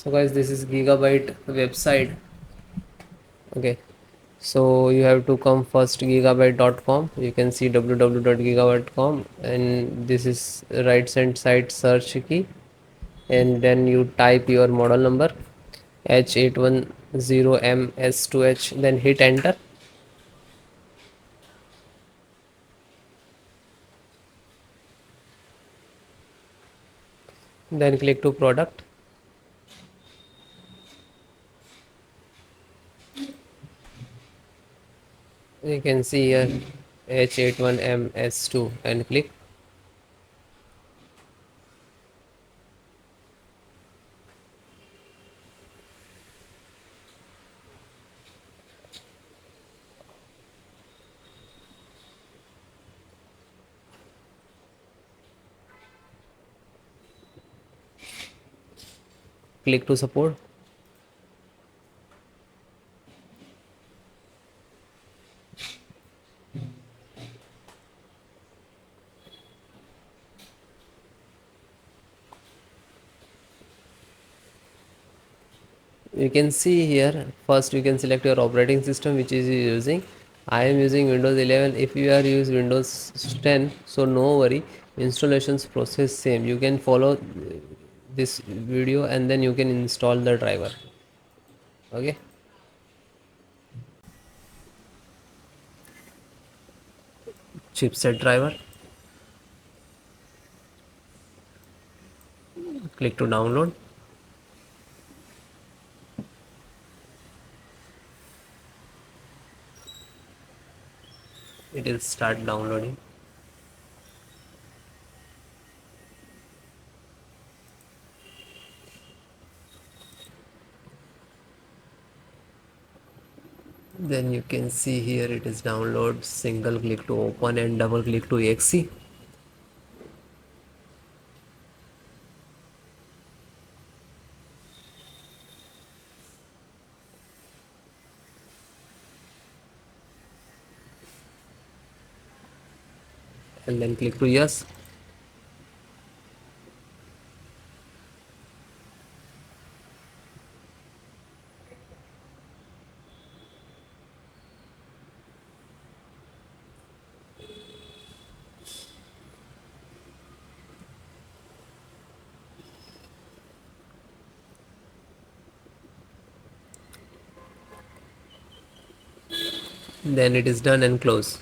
So guys, this is Gigabyte website. Okay, so you have to come first gigabyte.com. You can see www.gigabyte.com, and this is right hand side search key, and then you type your model number H810M S2H, then hit enter. Then click to product. You can see here H81M S2 and click. Click to support. You can see here, first you can select your operating system which is you using. I am using Windows 11. If you are using Windows 10, so no worry, installations process same. You can follow this video and then you can install the driver. Okay, chipset driver. Click to download. It will start downloading. Then you can see here it is download. Single click to open and double click to exe. And then click to yes. Then it is done and close.